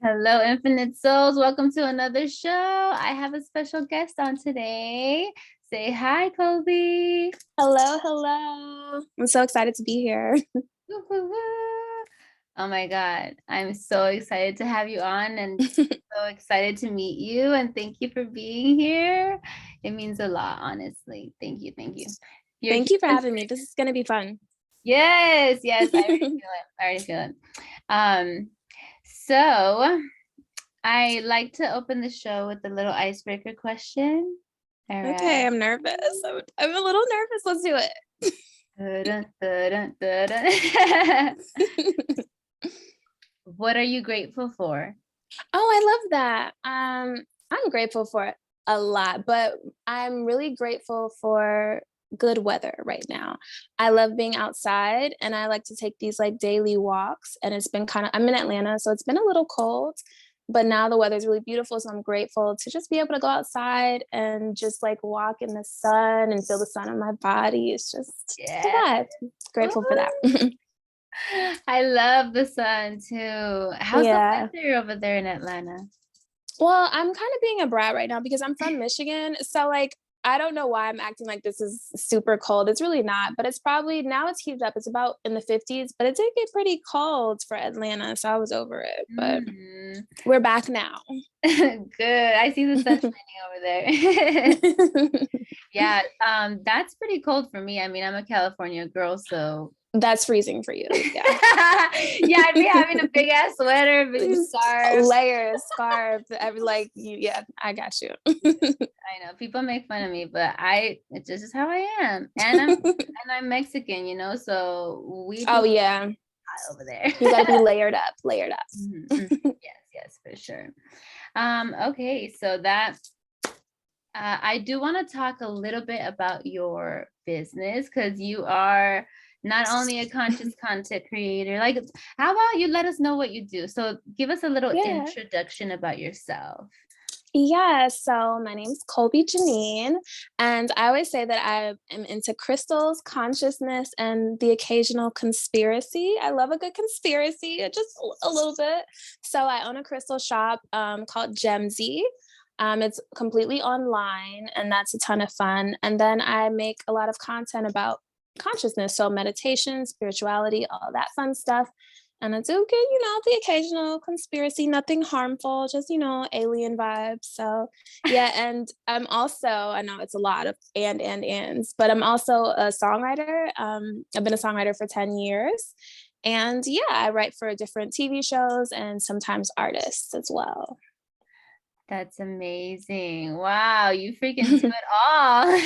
Hello, Infinite Souls. Welcome to another show. I have a special guest on today. Say hi, Colby. Hello, hello. I'm so excited to be here. Woo, woo, woo. Oh my God. I'm so excited to have you on and so excited to meet you. And thank you for being here. It means a lot, honestly. Thank you. Thank you. You're Thank you for here. having me. This is going to be fun. Yes, yes. I already feel it. I already feel it. So I like to open the show with a little icebreaker question. All Okay, right. I'm nervous. I'm a little nervous. Let's do it. Dun, dun, dun, dun. What are you grateful for? Oh, I love that. I'm grateful for a lot, but I'm really grateful for good weather right now. I love being outside and I like to take these like daily walks, and it's been I'm in Atlanta, so it's been a little cold, but now the weather's really beautiful, so I'm grateful to just be able to go outside and just like walk in the sun and feel the sun on my body. It's just a Yeah. vibe. Grateful for that. I love the sun too. How's the Yeah. weather over there in Atlanta? Well, I'm kind of being a brat right now because I'm from Michigan. So like I don't know why I'm acting like this is super cold. It's really not, but it's probably now it's heated up. It's about in the 50s, but it did get pretty cold for Atlanta, so I was over it. But Mm. we're back now. Good. I see the sun shining over there. Yeah, that's pretty cold for me. I mean, I'm a California girl, so That's freezing for you. Yeah. yeah, I'd be having a big ass sweater, big scarf. Layers, scarf, every like you. Yeah, I got you. I know people make fun of me, but it's just how I am, and I'm Mexican, so we Oh do yeah, hot over there. you got to be layered up, layered up. Yes, yes, for sure. Okay, so that I do want to talk a little bit about your business because you are not only a conscious content creator. Like, how about you let us know what you do? So, give us a little Yeah. introduction about yourself. Yeah, so my name's Colby Janine, and I always say that I am into crystals, consciousness, and the occasional conspiracy. I love a good conspiracy, just a little bit. So I own a crystal shop called Gemsy. It's completely online, and that's a ton of fun. And then I make a lot of content about consciousness, so meditation, spirituality, all that fun stuff. And I do get, the occasional conspiracy, nothing harmful, just, alien vibes. So, yeah. And I'm also, I know it's a lot of ands, but I'm also a songwriter. I've been a songwriter for 10 years. And yeah, I write for different TV shows and sometimes artists as well. That's amazing. Wow, you freaking do it all.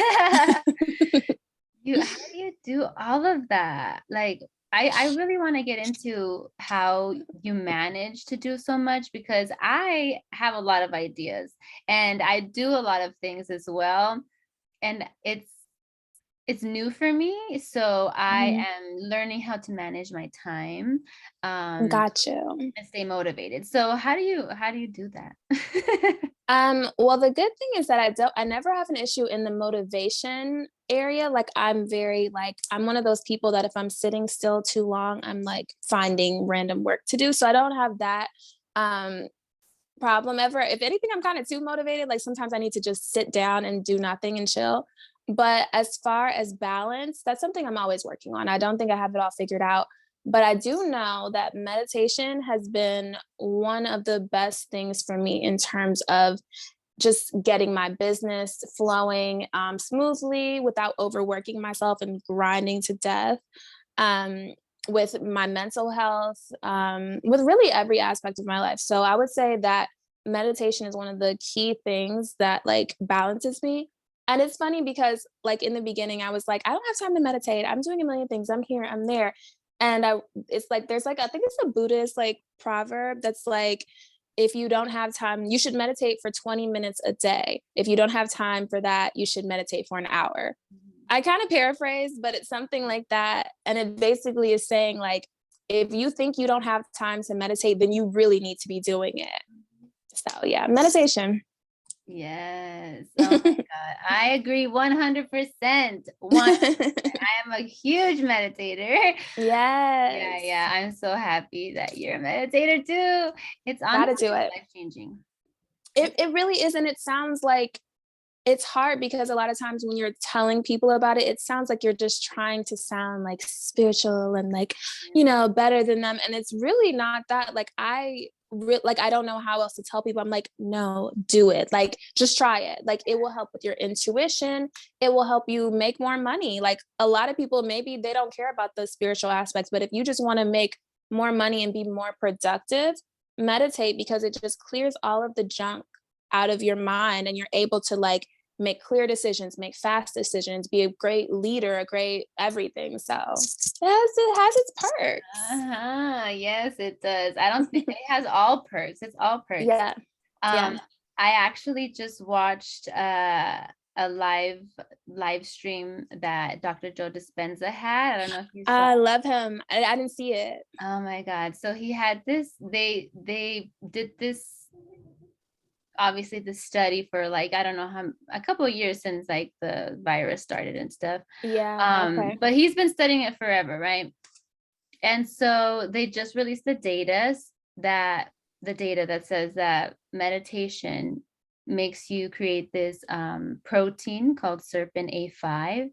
How do you do all of that? Like, I really want to get into how you manage to do so much because I have a lot of ideas and I do a lot of things as well. And it's new for me. So I am learning how to manage my time Got you. and stay motivated. So how do you do that? Well, the good thing is that I never have an issue in the motivation area. Like I'm one of those people that if I'm sitting still too long, I'm like finding random work to do. So I don't have that um problem ever. If anything, I'm kind of too motivated. Like sometimes I need to just sit down and do nothing and chill. But as far as balance, that's something I'm always working on. I don't think I have it all figured out. But I do know that meditation has been one of the best things for me in terms of just getting my business flowing smoothly without overworking myself and grinding to death. With my mental health, with really every aspect of my life. So I would say that meditation is one of the key things that like balances me. And it's funny because like in the beginning, I was like, I don't have time to meditate. I'm doing a million things. I'm here, I'm there. And it's like, there's like, I think it's a Buddhist like proverb that's like, if you don't have time, you should meditate for 20 minutes a day. If you don't have time for that, you should meditate for an hour. I kind of paraphrase, but it's something like that. And it basically is saying like, if you think you don't have time to meditate, then you really need to be doing it. So yeah, meditation. Yes. Oh my God. I agree 100%. I am a huge meditator. Yeah, Yes. yeah. I'm so happy that you're a meditator too. It's Gotta honestly do it. life-changing. It really is. And it sounds like it's hard because a lot of times when you're telling people about it, it sounds like you're just trying to sound like spiritual and like, better than them. And it's really not that. Like like I don't know how else to tell people. I'm like, no, do it. Like just try it. Like it will help with your intuition. It will help you make more money. Like a lot of people, maybe they don't care about the spiritual aspects, but if you just want to make more money and be more productive, meditate because it just clears all of the junk out of your mind and you're able to like make clear decisions, make fast decisions, be a great leader, a great everything. So it has its perks. Yes, it does. I don't think it has all perks. It's all perks. Yeah. Yeah. I actually just watched a live stream that Dr. Joe Dispenza had. I don't know if you saw. I love him. I didn't see it. Oh my God. So he had this, they did this, obviously the study for like, I don't know how, a couple of years since like the virus started and stuff. Yeah. Okay. But he's been studying it forever, right? And so they just released that the data that says that meditation makes you create this protein called serpin A5.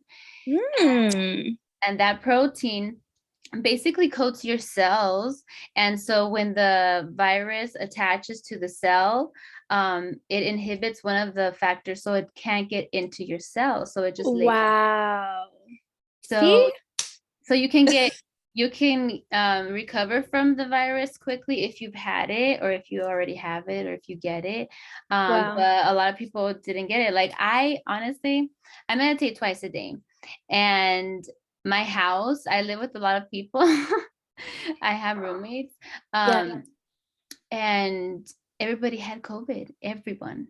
Mm. And that protein basically coats your cells. And so when the virus attaches to the cell, it inhibits one of the factors so it can't get into your cell. So it just lays. Wow. So See? so you can recover from the virus quickly if you've had it or if you already have it or if you get it. Wow. But a lot of people didn't get it. Like I honestly, I meditate twice a day, and my house, I live with a lot of people. I have roommates, Yeah. and everybody had COVID, everyone.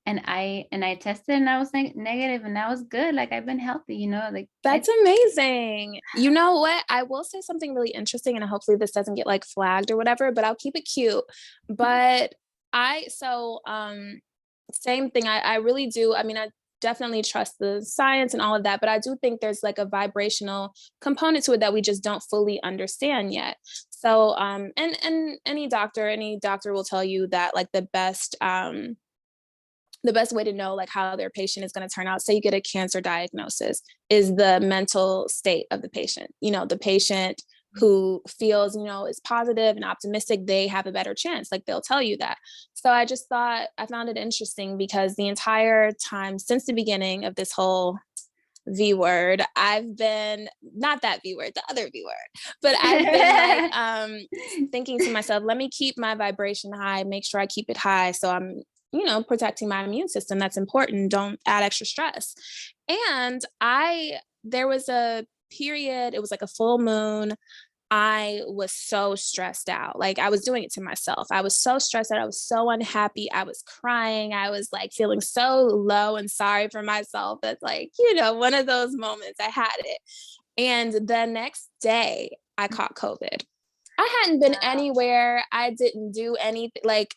And I tested and I was like negative and I was good. Like I've been healthy, like That's amazing. You know what? I will say something really interesting, and hopefully this doesn't get like flagged or whatever, but I'll keep it cute. But same thing. I really do. I mean, I definitely trust the science and all of that, but I do think there's like a vibrational component to it that we just don't fully understand yet. So, and any doctor will tell you that like the best way to know like how their patient is going to turn out, say you get a cancer diagnosis, is the mental state of the patient. The patient who feels, is positive and optimistic, they have a better chance. Like they'll tell you that. So I found it interesting because the entire time since the beginning of this whole V word, I've been not that V word, the other V word, but I've been like thinking to myself, let me keep my vibration high, make sure I keep it high. So I'm protecting my immune system. That's important. Don't add extra stress. And there was a period, it was like a full moon. I was so stressed out. Like I was doing it to myself. I was so stressed out. I was so unhappy. I was crying. I was like feeling so low and sorry for myself. That's like, one of those moments. I had it. And the next day I caught COVID. I hadn't been anywhere. I didn't do anything. Like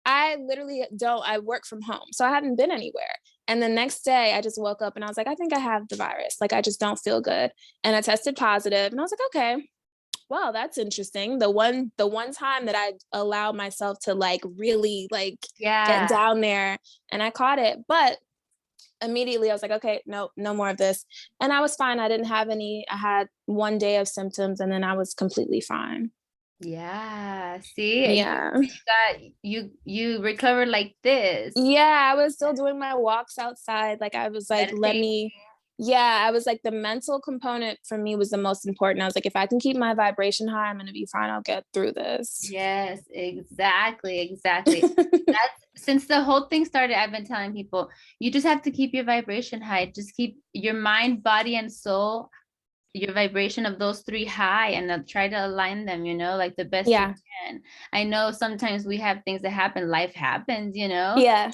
I literally I work from home. So I hadn't been anywhere. And the next day I just woke up and I was like, I think I have the virus. Like I just don't feel good. And I tested positive and I was like, okay, well, that's interesting. The one time that I allowed myself to like really like get yeah. down there and I caught it. But immediately I was like, okay, no more of this. And I was fine. I had one day of symptoms and then I was completely fine. Yeah. See, Yeah. you recovered like this. Yeah, I was still doing my walks outside. Like I was like, Meditating. I was like, the mental component for me was the most important. I was like, if I can keep my vibration high, I'm going to be fine. I'll get through this. Yes, exactly. That's since the whole thing started, I've been telling people, you just have to keep your vibration high. Just keep your mind, body, and soul, your vibration of those three high, and try to align them, like the best you Yeah. can. I know sometimes we have things that happen, life happens, Yeah.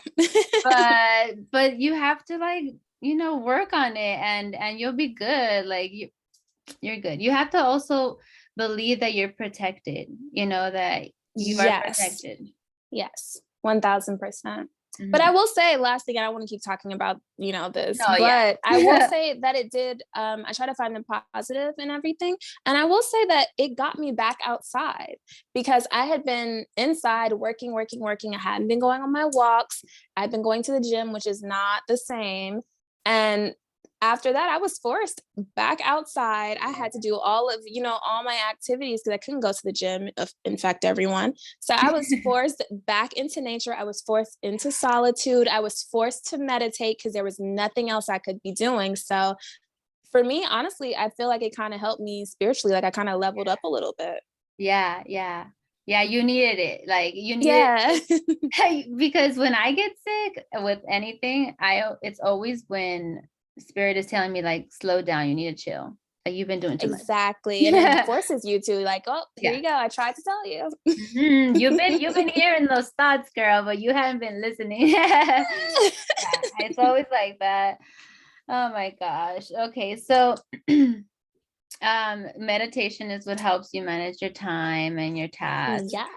but you have to like, work on it and you'll be good. Like you're good. You have to also believe that you're protected, that you are Yes. protected. Yes. 1000%. But I will say, last thing, I don't want to keep talking about, this, No, yeah. but I will say that it did, I try to find the positive in everything. And I will say that it got me back outside because I had been inside working. I hadn't been going on my walks. I've been going to the gym, which is not the same. And after that, I was forced back outside. I had to do all my activities because I couldn't go to the gym, infect everyone. So I was forced back into nature. I was forced into solitude. I was forced to meditate because there was nothing else I could be doing. So for me, honestly, I feel like it kind of helped me spiritually. Like I kind of leveled up a little bit. Yeah, you needed it. Like you needed it. Because when I get sick with anything, it's always when spirit is telling me like, slow down, you need to chill. Like you've been doing too much. Exactly. And it forces you to like, oh, here you go. I tried to tell you. You've been hearing those thoughts, girl, but you haven't been listening. Yeah, it's always like that. Oh my gosh. Okay, so meditation is what helps you manage your time and your tasks. Yes.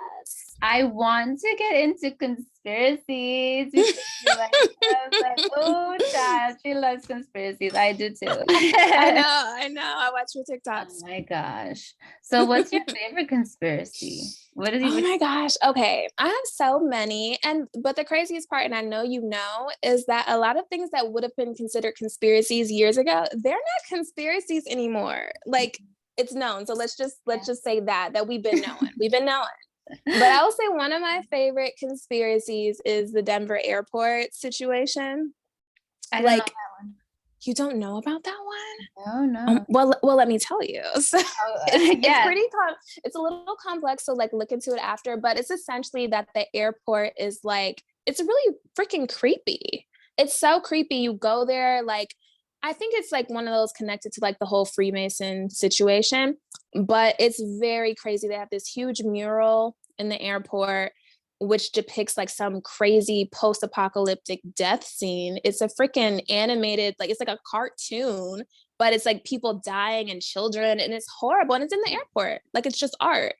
I want to get into conspiracies. I was like, oh, child, she loves conspiracies. I do too. I know. I watch your TikToks. Oh my gosh. So what's your favorite conspiracy? What is Oh my gosh. Okay. I have so many. But the craziest part, and I know is that a lot of things that would have been considered conspiracies years ago, they're not conspiracies anymore. Like it's known. So let's just say that we've been knowing. We've been knowing. But I will say one of my favorite conspiracies is the Denver airport situation. I don't know that one. You don't know about that one? No. Well, let me tell you. So it's a little complex. So like look into it after, but it's essentially that the airport is like, it's really freaking creepy. It's so creepy. You go there, like, I think it's like one of those connected to like the whole Freemason situation, but it's very crazy. They have this huge mural in the airport, which depicts like some crazy post-apocalyptic death scene. It's a freaking animated, like it's like a cartoon, but it's like people dying and children, and it's horrible. And it's in the airport. Like it's just art.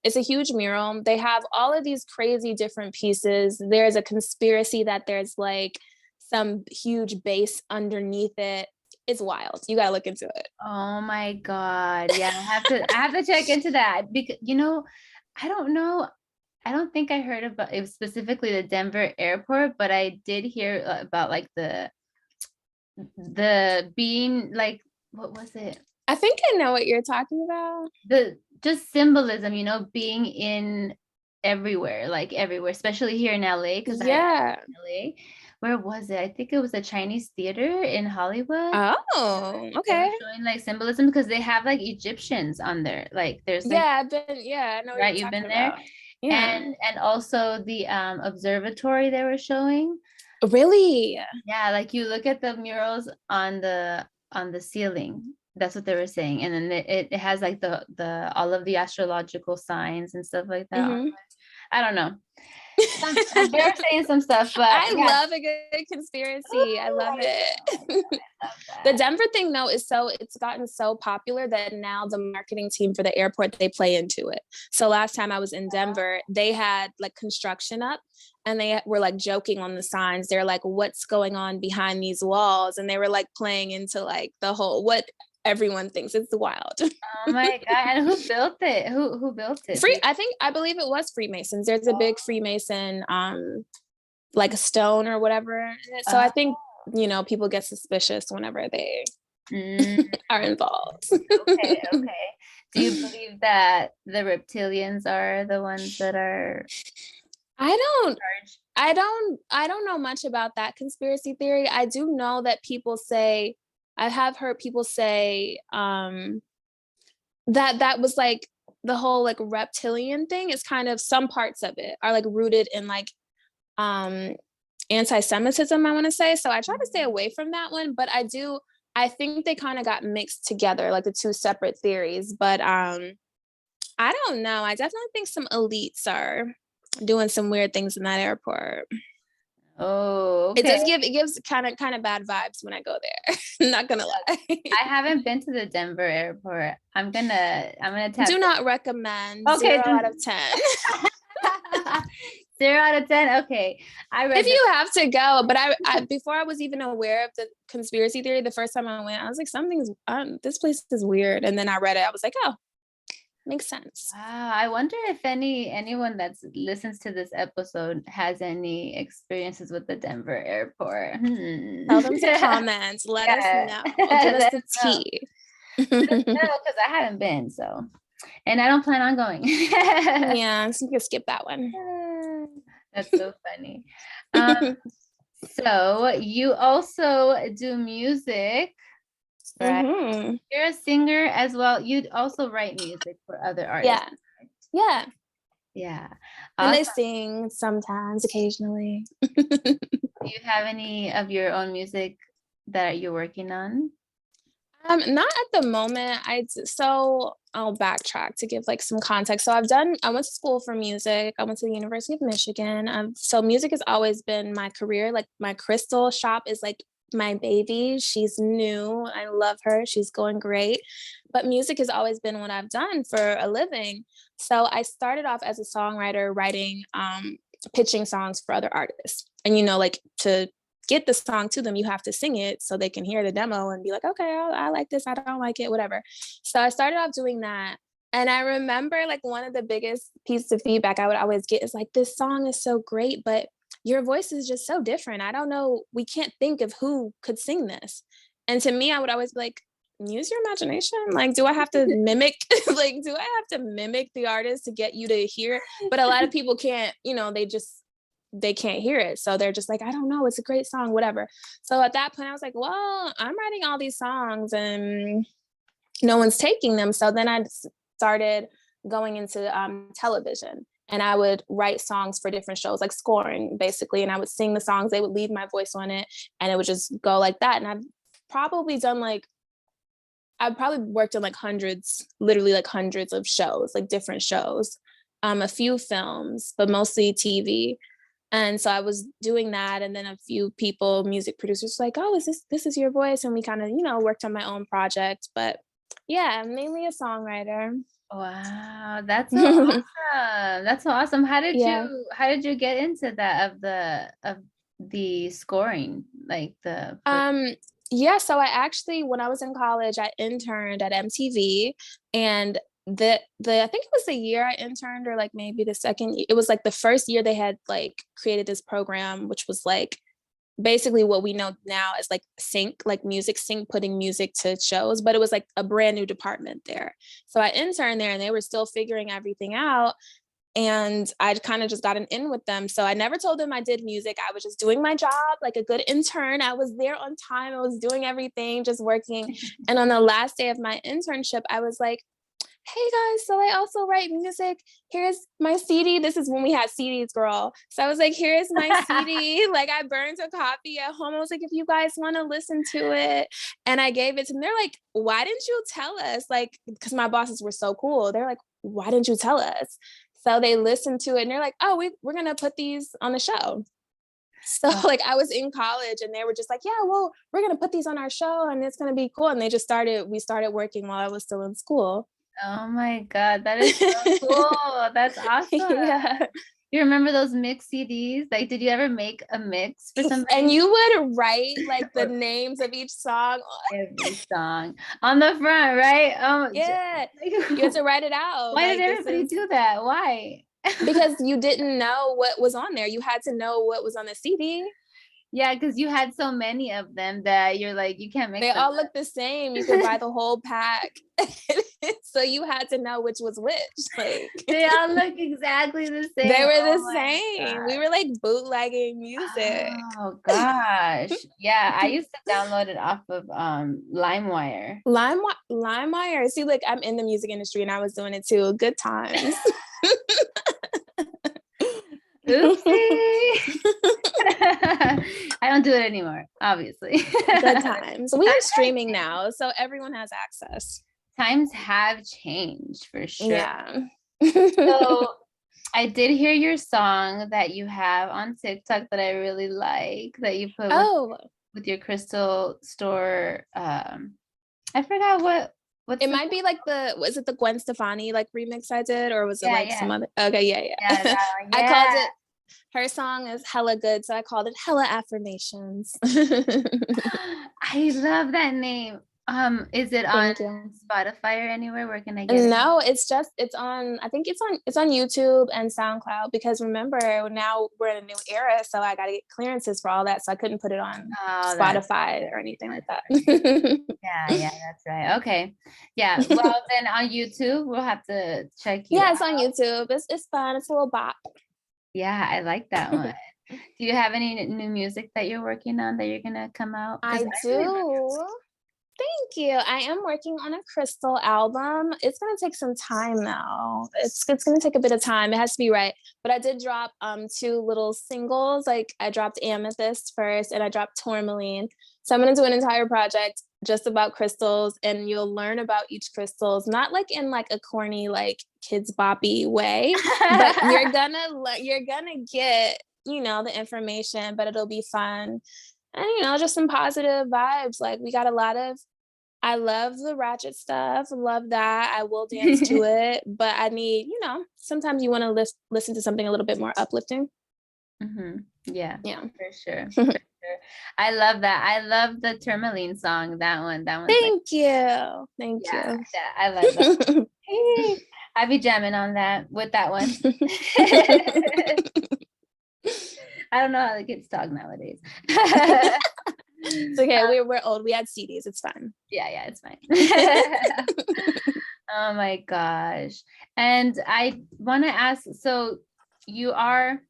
It's a huge mural. They have all of these crazy different pieces. There's a conspiracy that there's like some huge base underneath it. It's wild. You gotta look into it. Oh my God. Yeah, I have to check into that because I don't know. I don't think I heard about it specifically the Denver airport, but I did hear about like the being like, what was it? I think I know what you're talking about. The just symbolism, being in everywhere, especially here in LA. Because I in LA. Where was it? I think it was a Chinese theater in Hollywood. Oh, okay. Showing like symbolism because they have like Egyptians on there. Like there's like, I know right, you've been there. Yeah. And also the observatory they were showing. Really? Yeah, like you look at the murals on the ceiling. That's what they were saying. And then it has like the all of the astrological signs and stuff like that. Mm-hmm. I don't know. They're saying some stuff, but I love a good conspiracy. I love it. The Denver thing though it's gotten so popular that now the marketing team for the airport, they play into it. So last time I was in Denver, they had like construction up and they were like joking on the signs. They're like, what's going on behind these walls? And they were like playing into like the whole what everyone thinks. It's wild. Oh my God. And who built it? Who built it? I believe it was Freemasons. There's a big Freemason like a stone or whatever. So I think people get suspicious whenever they are involved. Okay. Do you believe that the reptilians are the ones that are I don't know much about that conspiracy theory. I do know that I have heard people say that was like the whole like reptilian thing is kind of some parts of it are like rooted in like anti-Semitism, I want to say. So I try to stay away from that one, but I think they kind of got mixed together, like the two separate theories. But I don't know. I definitely think some elites are doing some weird things in that airport. Oh, okay. It gives kind of bad vibes when I go there. I'm not gonna lie. I haven't been to the Denver airport. I'm gonna tap. Do not recommend. Okay, 0 out of 10. 0 out of 10. Okay. I read If you have to go, but I before I was even aware of the conspiracy theory, the first time I went, I was like, something's this place is weird. And then I read it. I was like, oh, makes sense. Wow, I wonder if anyone that listens to this episode has any experiences with the Denver airport. Tell them to comment. Let us Yeah. know. Give us the tea. No, because I haven't been, so, and I don't plan on going. Yeah, so you can skip that one. That's so funny. So you also do music, right? Mm-hmm. You're a singer as well. You'd also write music for other artists. Yeah. Yeah. Yeah. And Awesome. they sing sometimes, occasionally. Do you have any of your own music that you're working on? Not at the moment. So I'll backtrack to give like some context. So I went to school for music. I went to the University of Michigan. So music has always been my career. Like my crystal shop is like my baby. She's new. I love her. She's going great. But music has always been what I've done for a living. So I started off as a songwriter writing, pitching songs for other artists. And like to get the song to them, you have to sing it so they can hear the demo and be like, okay, I like this, I don't like it, whatever. So I started off doing that. And I remember like one of the biggest pieces of feedback I would always get is like, this song is so great, but your voice is just so different. I don't know, we can't think of who could sing this. And to me, I would always be like, use your imagination. Like, do I have to mimic, like, do I have to mimic the artist to get you to hear it? But a lot of people can't, they can't hear it. So they're just like, I don't know, it's a great song, whatever. So at that point I was like, well, I'm writing all these songs and no one's taking them. So then I started going into television, and I would write songs for different shows, like scoring basically. And I would sing the songs, they would leave my voice on it, and it would just go like that. And I've probably worked on like literally like hundreds of shows, like different shows, a few films, but mostly TV. And so I was doing that. And then a few people, music producers, like, oh, this is your voice? And we kind of, worked on my own project. But yeah, mainly a songwriter. Wow, that's so awesome. That's so awesome. How did Yeah. you get into that of the scoring? Like Yeah, so I actually, when I was in college, I interned at MTV, and the I think it was the year I interned, or like maybe the second, it was like the first year they had like created this program, which was like basically what we know now as like sync, like music sync, putting music to shows, but it was like a brand new department there. So I interned there and they were still figuring everything out. And I kind of just got an in with them. So I never told them I did music. I was just doing my job like a good intern. I was there on time. I was doing everything, just working. And on the last day of my internship, I was like, hey guys, so I also write music. Here's my CD. This is when we had CDs, girl. So I was like, here's my CD. Like I burned a copy at home. I was like, if you guys want to listen to it. And I gave it to them. They're like, why didn't you tell us? Like, because my bosses were so cool. They're like, why didn't you tell us? So they listened to it and they're like, oh, we're going to put these on the show. So like I was in college and they were just like, yeah, well, we're going to put these on our show and it's going to be cool. And we started working while I was still in school. Oh my God, that is so cool. That's awesome. Yeah. You remember those mix CDs? Like, did you ever make a mix for somebody? And you would write like the names of each song. Every song on the front, right? Yeah. You had to write it out. Why like, did everybody do that? Why? Because you didn't know what was on there. You had to know what was on the CD. Yeah, because you had so many of them that you're like, you can't make They them all up. look the same. You could buy the whole pack. So you had to know which was which. Like they all look exactly the same. They were the same. We were like bootlegging music. Oh gosh. Yeah, I used to download it off of LimeWire. LimeWire. See, like I'm in the music industry and I was doing it too. Good times. Oopsie. I don't do it anymore, obviously. Good times. We are streaming now, so everyone has access. Times have changed for sure. Yeah. So I did hear your song that you have on TikTok that I really like, that you put with your crystal store. I forgot what it might be like was it the Gwen Stefani like remix I did, or was it like yeah. some other? Okay, yeah. Yeah. I called it Her song is hella good, so I called it Hella Affirmations. I love that name. Is it on Thank you. Spotify or anywhere? Where can I get it? No, it's on, I think it's on YouTube and SoundCloud, because remember, now we're in a new era, so I gotta get clearances for all that. So I couldn't put it on Oh, that's Spotify or anything like that. yeah, that's right. Okay. Yeah. Well, then on YouTube, we'll have to check you Yeah, out. it's on YouTube. It's fun. It's a little bop. Yeah, I like that one. Do you have any new music that you're working on that you're gonna come out? Because I I really like your do. Thank you. I am working on a Crystal album. It's gonna take some time though. It's gonna take a bit of time. It has to be right. But I did drop 2 little singles. Like I dropped Amethyst first and I dropped Tourmaline. So I'm gonna do an entire project just about crystals, and you'll learn about each crystals, not like in like a corny like kids boppy way, but you're gonna get, the information, but it'll be fun. And just some positive vibes. Like we got I love the ratchet stuff, love that. I will dance to it, but I need, sometimes you want to listen to something a little bit more uplifting. Yeah, Yeah. for sure. For sure. I love that. I love the Tourmaline song. That one's like, Thank you. Thank yeah, you. I love that. I be jamming on that with that one. I don't know how the kids talk nowadays. It's okay. We're old. We had CDs. It's fine. Yeah, it's fine. Oh my gosh. And I want to ask, so you are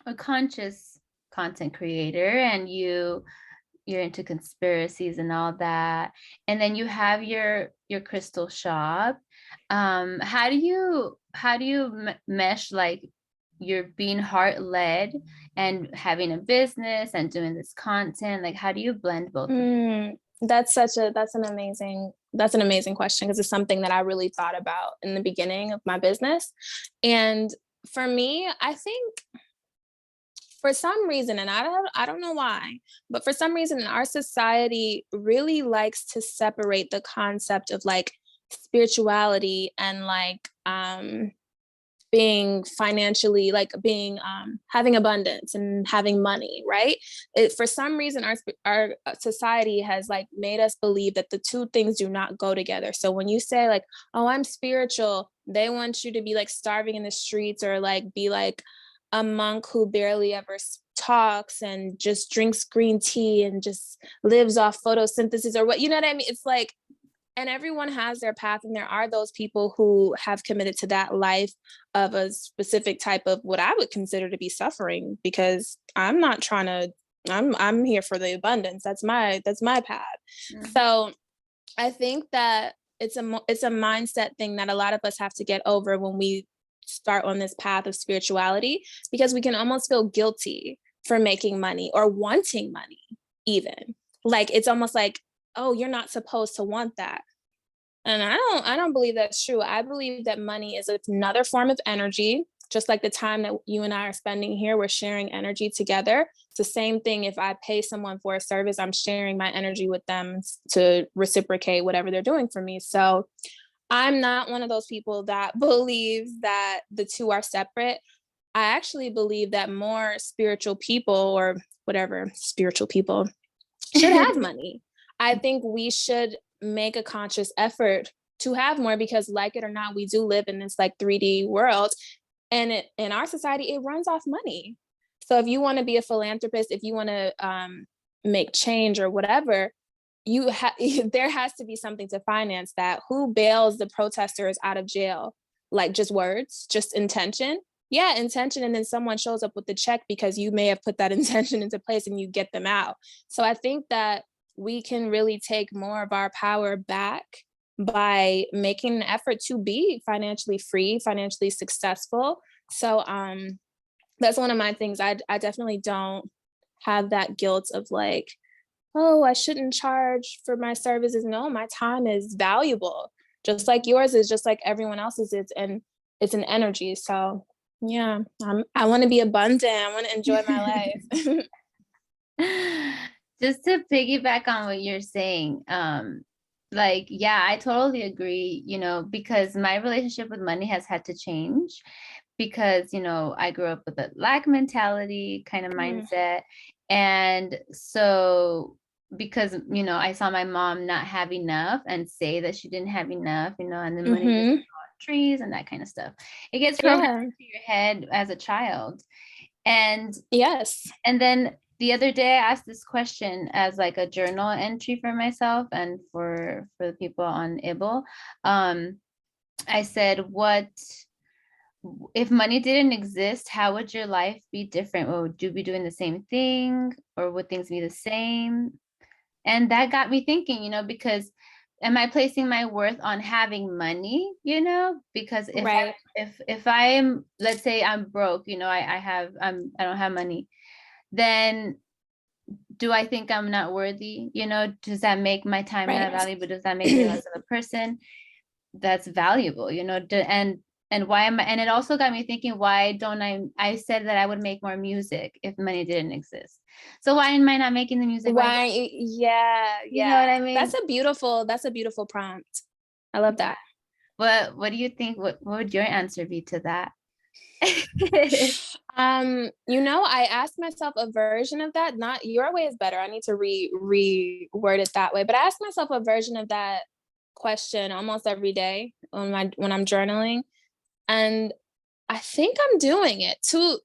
a conscious content creator and you're into conspiracies and all that. And then you have your crystal shop. How do you mesh like you're being heart led and having a business and doing this content? Like, how do you blend both? That's an amazing question, because it's something that I really thought about in the beginning of my business. And for me, I think for some reason, and I don't know why, but for some reason our society really likes to separate the concept of like spirituality and like being financially, like being having abundance and having money, right? For some reason our society has like made us believe that the two things do not go together. So when you say like, oh, I'm spiritual, they want you to be like starving in the streets, or like be like a monk who barely ever talks and just drinks green tea and just lives off photosynthesis, or what, you know what I mean? It's like, and everyone has their path, and there are those people who have committed to that life of a specific type of what I would consider to be suffering, because I'm not trying to, I'm here for the abundance. That's my path. Mm-hmm. So I think that it's a mindset thing that a lot of us have to get over when we start on this path of spirituality, because we can almost feel guilty for making money or wanting money, even. Like it's almost like, oh, you're not supposed to want that. And I don't believe that's true. I believe that money is another form of energy, just like the time that you and I are spending here, we're sharing energy together. It's the same thing. If I pay someone for a service, I'm sharing my energy with them to reciprocate whatever they're doing for me. So I'm not one of those people that believes that the two are separate. I actually believe that more spiritual people, or whatever spiritual people, should have money. I think we should make a conscious effort to have more, because like it or not, we do live in this like 3D world, and in our society, it runs off money. So if you want to be a philanthropist, if you want to make change or whatever, there has to be something to finance that. Who bails the protesters out of jail? Like just words, just intention. Yeah, intention, and then someone shows up with the check because you may have put that intention into place and you get them out. So I think that we can really take more of our power back by making an effort to be financially free, financially successful. So that's one of my things. I definitely don't have that guilt of like, oh, I shouldn't charge for my services. No, my time is valuable, just like yours is, just like everyone else's is, and it's an energy. So yeah, I want to be abundant. I want to enjoy my life. Just to piggyback on what you're saying, like, yeah, I totally agree, because my relationship with money has had to change. because, I grew up with a lack mentality kind of mindset. And so because, I saw my mom not have enough and say that she didn't have enough, and the money just Mm-hmm. on trees and that kind of stuff. It gets programmed Yeah. into your head as a child. And Yes. and then the other day I asked this question as like a journal entry for myself and for the people on Ibble. I said, what if money didn't exist, how would your life be different? Or would you be doing the same thing, or would things be the same? And that got me thinking, because am I placing my worth on having money, because Right. if I'm, let's say I'm broke, I don't have money, then do I think I'm not worthy? Does that make my time not Right. valuable? Does that make me less of a person that's valuable? And why am I, and it also got me thinking, why don't I said that I would make more music if money didn't exist. So why am I not making the music? Yeah, You know yeah. what I mean? That's a beautiful prompt. I love that. What do you think? What would your answer be to that? I asked myself a version of that. Not your way is better. I need to reword it that way. But I ask myself a version of that question almost every day when I'm journaling. And I think I'm doing it too.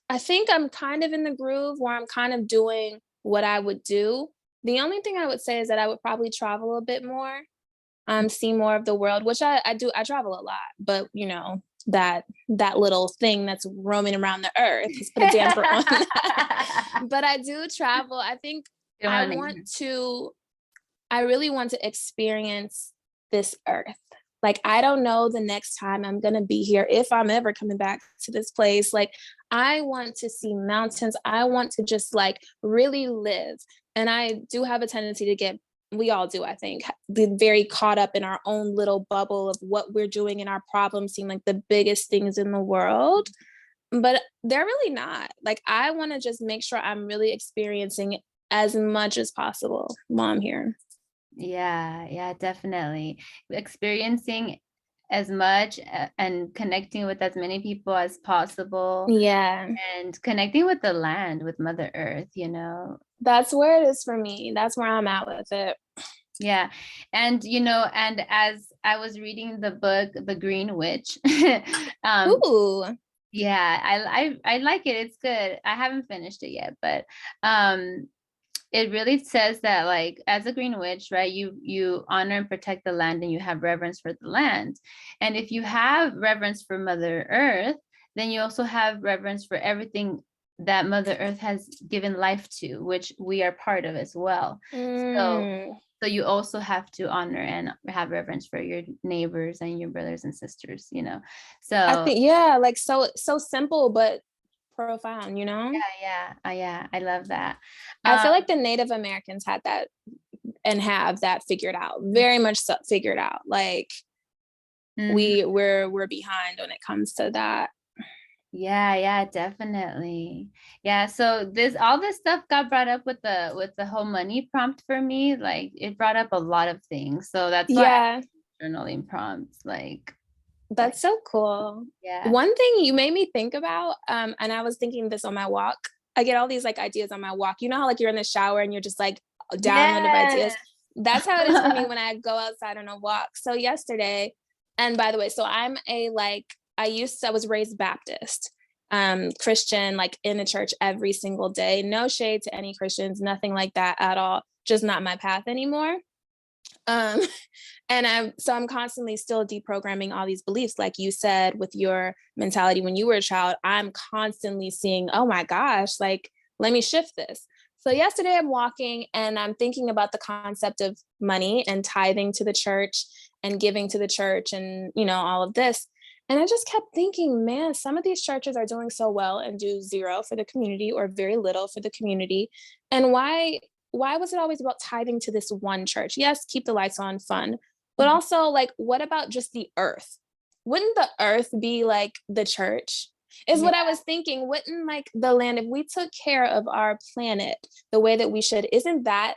I think I'm kind of in the groove where I'm kind of doing what I would do. The only thing I would say is that I would probably travel a bit more, see more of the world, which I do. I travel a lot, but that little thing that's roaming around the earth has put a damper on that. But I do travel. I think You don't I want to name want to, I really want to experience this earth. Like, I don't know the next time I'm going to be here, if I'm ever coming back to this place. Like, I want to see mountains. I want to just like really live. And I do have a tendency to get, we all do, I think, be very caught up in our own little bubble of what we're doing, and our problems seem like the biggest things in the world. But they're really not. Like, I want to just make sure I'm really experiencing as much as possible while I'm here. Yeah, definitely. Experiencing as much and connecting with as many people as possible, Yeah. and connecting with the land, with Mother Earth, That's where it is for me. That's where I'm at with it. Yeah. And as I was reading the book, The Green Witch, Ooh. yeah, I like it. It's good. I haven't finished it yet, but um it really says that, like, as a green witch, right, you honor and protect the land, and you have reverence for the land. And if you have reverence for Mother Earth, then you also have reverence for everything that Mother Earth has given life to, which we are part of as well. So Mm. so you also have to honor and have reverence for your neighbors and your brothers and sisters, I so think, yeah, like so simple but profound, you know? yeah, I love that. I um feel like the Native Americans had that and have that figured out, very much so figured out. Like, mhm. we're behind when it comes to that. Yeah, definitely. Yeah, so all this stuff got brought up with the whole money prompt for me. Like, it brought up a lot of things. So that's why Yeah, I journaling prompts, like that's so cool. yeah. One thing you made me think about, and I was thinking this on my walk. I get all these like ideas on my walk. You know how like you're in the shower and you're just like download of Yes. ideas. That's how it is for me when I go outside on a walk. So yesterday, and by the way, so I was raised Baptist, Christian, like in the church every single day. No shade to any Christians, nothing like that at all. Just not my path anymore. Um, and I'm constantly still deprogramming all these beliefs, like you said, with your mentality when you were a child. I'm constantly seeing, oh my gosh, like, let me shift this. So yesterday I'm walking and I'm thinking about the concept of money and tithing to the church and giving to the church, and all of this. And I just kept thinking, man, some of these churches are doing so well and do zero for the community or very little for the community. And why was it always about tithing to this one church? Yes, keep the lights on, fun. But also, like, what about just the earth? Wouldn't the earth be like the church? Is Yeah. what I was thinking. Wouldn't like the land, if we took care of our planet the way that we should, isn't that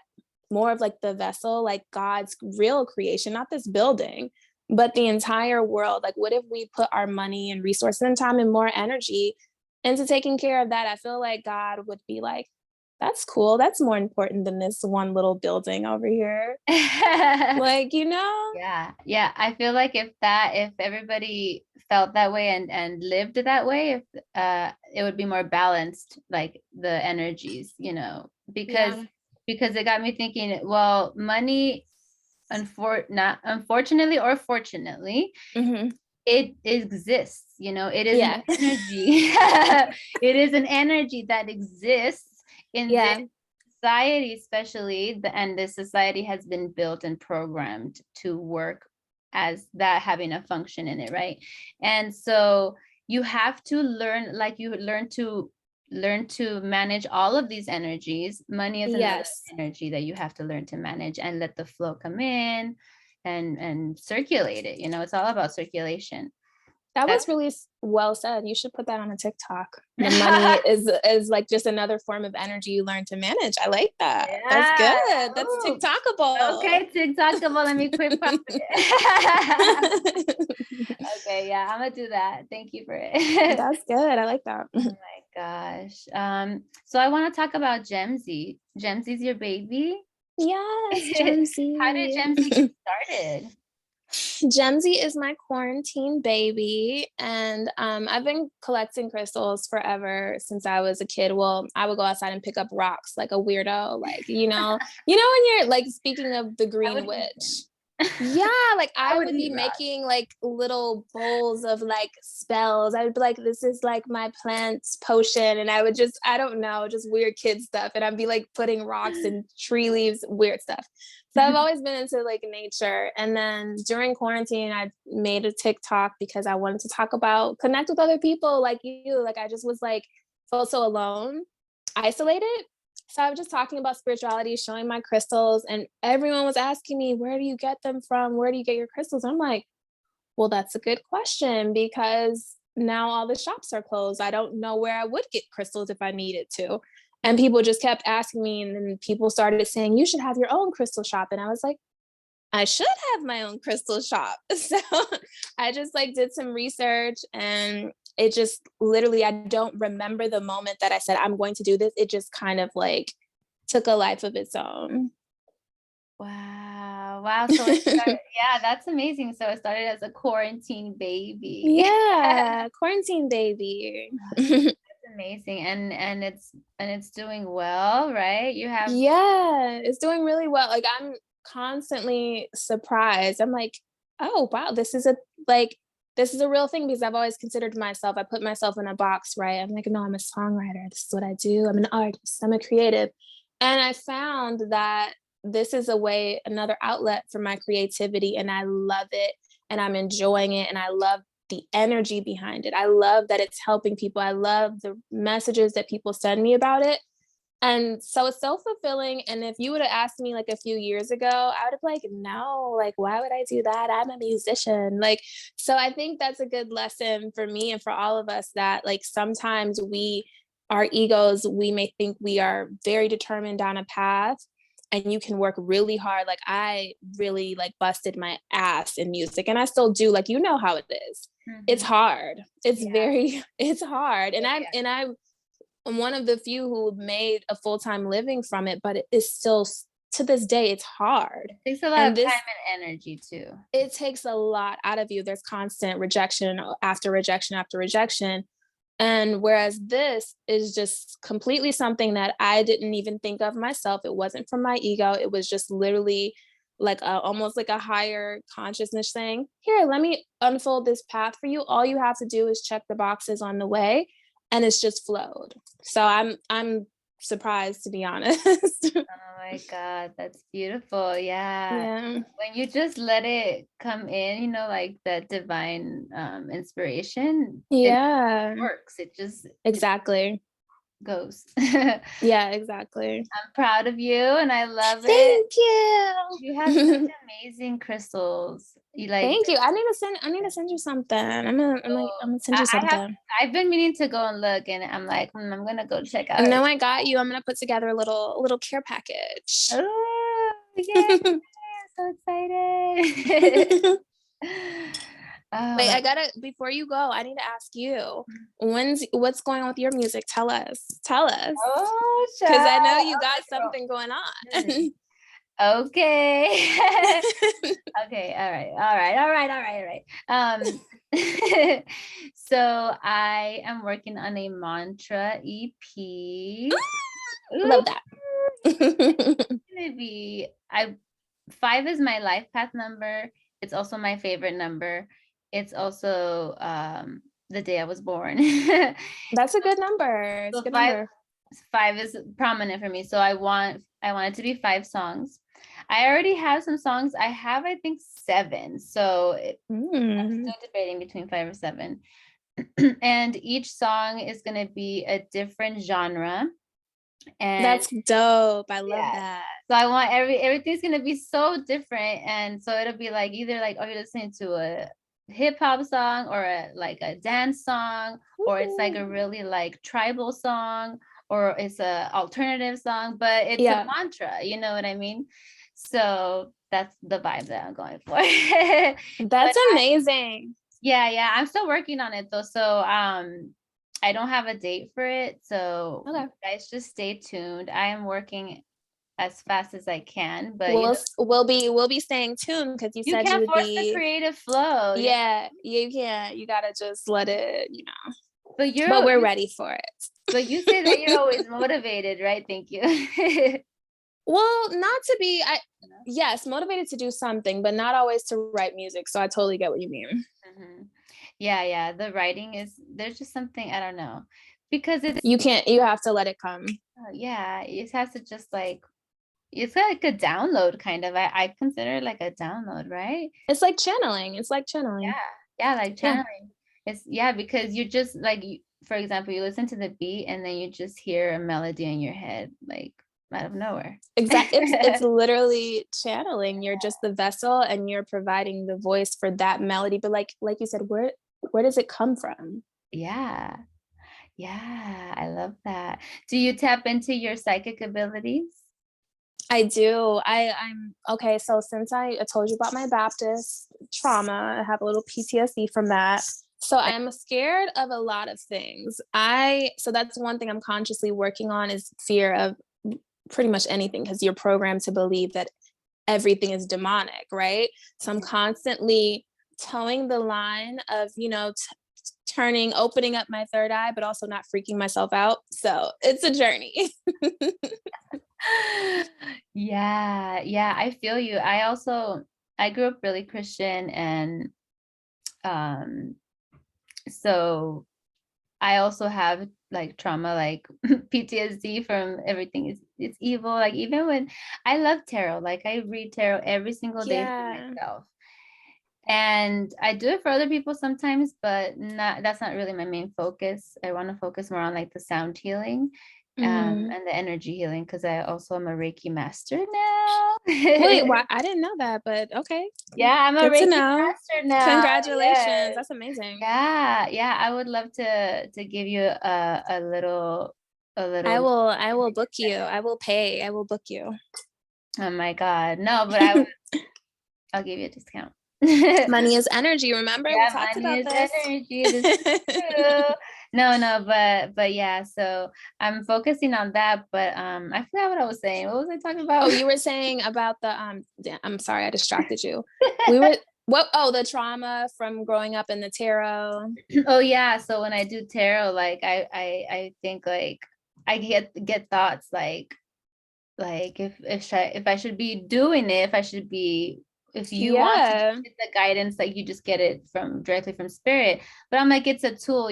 more of like the vessel, like God's real creation, not this building? but the entire world, like what if we put our money and resources and time and more energy into taking care of that? I feel like God would be like, that's cool. That's more important than this one little building over here. Like, you know? Yeah. Yeah. I feel like if everybody felt that way and lived that way, if it would be more balanced, like the energies, because Yeah. it got me thinking, well, money, not unfortunately or fortunately, Hmm. it exists, it is an Yeah. energy. It is an energy that exists in this Yeah. society, especially and this society has been built and programmed to work as that, having a function in it, right? And so you have to learn, like you learn to manage all of these energies. Money is another Yes. energy that you have to learn to manage and let the flow come in and circulate it. It's all about circulation. That That's was really well said. You should put that on a TikTok. The money is like just another form of energy you learn to manage. I like that. That's yeah. good. That's Ooh. TikTokable. Okay, TikTokable. Let me quit profit. Okay, yeah, I'm gonna do that. Thank you for it. That's good. I like that. Oh my gosh. So I want to talk about Gemsy. Gemsy's your baby. Yes, How did Gemsy. Gemsy get started? Gemsy is my quarantine baby, and I've been collecting crystals forever since I was a kid. Well, I would go outside and pick up rocks like a weirdo, like when you're like, speaking of the I Green would eat Witch. them. Yeah, like I I would would be eat rocks. making like little bowls of like spells. I would be like, this is like my plant potion. And I would just, I don't know, just weird kid stuff. And I'd be like putting rocks and tree leaves, weird stuff. So I've always been into like nature. And then during quarantine, I made a TikTok because I wanted to talk about, connect with other people like you. Like I just was like, felt so alone, isolated. So I was just talking about spirituality, showing my crystals, and everyone was asking me, where do you get them from? Where do you get your crystals? I'm like, well, that's a good question because now all the shops are closed. I don't know where I would get crystals if I needed to. And people just kept asking me, and then people started saying, you should have your own crystal shop. And I was like, I should have my own crystal shop. So I just like did some research, and it just literally, I don't remember the moment that I said, I'm going to do this. It just kind of like took a life of its own. Wow. Wow. So it started, yeah, that's amazing. So it started as a quarantine baby. Yeah, quarantine baby. That's amazing. And it's doing well, right? You have Yeah, it's doing really well. Like I'm constantly surprised. I'm like, oh wow, this is a real thing because I've always considered myself, I put myself in a box, right? I'm like, no, I'm a songwriter. This is what I do. I'm an artist. I'm a creative. And I found that this is a way, another outlet for my creativity, and I love it, and I'm enjoying it, and I love the energy behind it. I love that it's helping people. I love the messages that people send me about it. And so it's self-fulfilling. And if you would have asked me like a few years ago, I would have like, no, like, why would I do that? I'm a musician. Like, so I think that's a good lesson for me and for all of us that like sometimes our egos, we may think we are very determined down a path, and you can work really hard. Like I really like busted my ass in music, and I still do. Like, you know how it is. It's Mhm. hard. It's Yeah. very, it's hard. And Yeah. I'm one of the few who made a full-time living from it, but it is still, to this day, it's hard. It takes a lot And of this, time and energy too. it takes a lot out of you. There's constant rejection after rejection after rejection. And whereas this is just completely something that I didn't even think of myself. It wasn't from my ego. It was just literally like almost like a higher consciousness saying, here, let me unfold this path for you. All you have to do is check the boxes on the way, and it's just flowed. So I'm surprised, to be honest. Oh my God, that's beautiful. Yeah. Yeah. When you just let it come in, like that divine inspiration, it Yeah. works. It Exactly. goes. I'm Yeah, exactly. proud of you and I love it. Thank you. You have such amazing crystals. You like Thank you. I need to send you something. I'm gonna send you I have something. I've been meaning to go and look and I'm like, I'm gonna go check out And her. now I got you. I'm gonna put together a little care package. Oh, yay. I'm so excited. Oh Wait, my. before you go, I need to ask you, what's going on with your music? Tell us. Tell us. Oh, Because child. I know you Oh got my girl. something going Mm. on. Okay. Okay. All right. All right. All right. All right. All right. So I am working on a mantra EP. Ooh, Love that. it's gonna be I 5 is my life path number. It's also my favorite number. It's also the day I was born. That's a good number. It's a So good five number. five is prominent for me. So I want it to be 5 songs. I already have some songs. I have I think 7. So I'm Mm. still debating between 5 or 7. And each song is going to be a different genre. And That's dope. I love yeah. that. So I want everything's gonna be so different. And so it'll be like either like, oh, you're listening to a hip hop song or like a dance song, or it's like Ooh. a really like tribal song, or it's a alternative song, but it's a Yeah, mantra, you know what I mean? So that's the vibe that I'm going for. But that's amazing. yeah, yeah, I'm still working on it though. So I don't have a date for it. So Okay. you guys just stay tuned. I am working as fast as I can, but We'll be staying tuned because you you said you can't would force the be. creative flow. Yeah. Yeah, you can't. You gotta just let it, But But you're we're you ready for but you say that you're it. always motivated, right? Thank you. Well, not to be. Yes, motivated to do something, but not always to write music. So I totally get what you mean. Mhm. Yeah, yeah. The writing is there's just something I don't know. Because it's You can't. You have to let it come. yeah, it has to just like it's like a download kind of. I consider it like a download, right? It's like channeling. It's like Yeah. channeling. Yeah, like Yeah. channeling. It's yeah, because you're just like for example, you listen to the beat and then you just hear a melody in your head, like out of nowhere. Exactly. It's literally channeling. You're just the vessel, and you're providing the voice for that melody. But like you said, where does it come from? Yeah. Yeah, I love that. Do you tap into your psychic abilities? I do. I'm okay. So since I told you about my Baptist trauma, I have a little PTSD from that. So I'm scared of a lot of things. So that's one thing I'm consciously working on is fear of pretty much anything, because you're programmed to believe that everything is demonic, right? So I'm constantly towing the line of, opening up my third eye, but also not freaking myself out. So it's a journey. Yeah, yeah, I feel you. I grew up really Christian and um so I also have like trauma like PTSD from everything is it's evil. Like even when I love tarot, like I read tarot every single day for Yeah. myself. And I do it for other people sometimes, but not that's not really my main focus. I want to focus more on like the sound healing Mm. and the energy healing because I also am a Reiki master now. Wait, why? I didn't know that, but okay. Yeah, I'm a Good to Reiki know. master now. Congratulations. Yes. That's amazing. Yeah, yeah. I would love to give you a little. I will book you. I will pay. I will book you. Oh my God. No, but I'll give you a discount. Money is energy. Remember, we Yeah, talked money about is this. energy. This is true. No, no, but yeah, so I'm focusing on that, but I forgot what I was saying. What was I talking Oh, about? you were saying about the I'm sorry, I distracted you. We were the trauma from growing up in the tarot. Oh yeah, so when I do tarot, like I think like I get thoughts like if I should be doing it, if I should be if you want to Yeah. get the guidance, like you just get it from directly from spirit. But I'm like, it's a tool,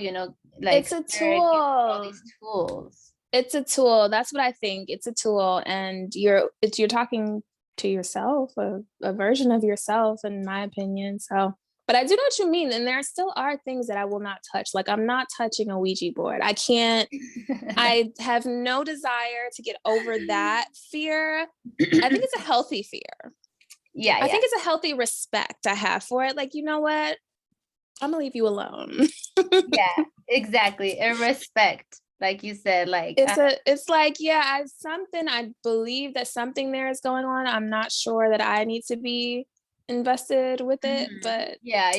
like It's a spirit gives us all tool. these tools. It's a tool. That's what I think. It's a tool, and you're talking to yourself, a version of yourself, in my opinion. So, but I do know what you mean, and there still are things that I will not touch. Like I'm not touching a Ouija board. I can't. I have no desire to get over that fear. I think it's a healthy fear. Yeah, I yeah. think it's a healthy respect I have for it. Like, you know what? I'm gonna leave you alone. Yeah, exactly. A respect, like you said, like It's like, yeah, I believe that something there is going on. I'm not sure that I need to be invested with it, but yeah.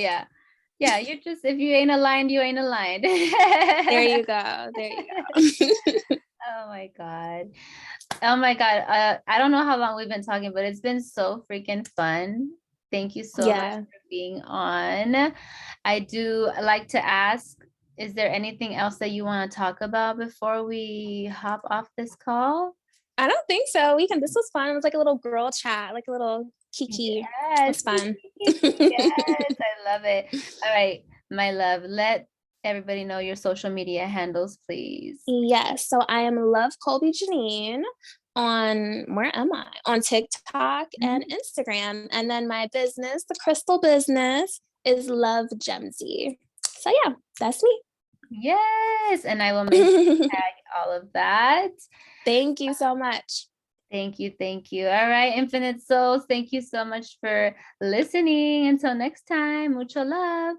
You're just, if you ain't aligned, you ain't aligned. there you go. There you go. Oh my God. Oh my God. I don't know how long we've been talking, but it's been so freaking fun. Thank you so much Yeah. for being on. I do like to ask, is there anything else that you want to talk about before we hop off this call? I don't think so. This was fun. It was like a little girl chat, like a little kiki. It Yes. was fun. Yes, I love it. All right, my love, let everybody know your social media handles, please. Yes. So I am Love Colby Janine on, where am I? On TikTok and Instagram. And then my business, the crystal business, is Love Gemsy. So yeah, that's me. Yes, and I will make sure to tag all of that. Thank you so much. Thank you, thank you. All right, Infinite Souls, thank you so much for listening. Until next time, mucho love.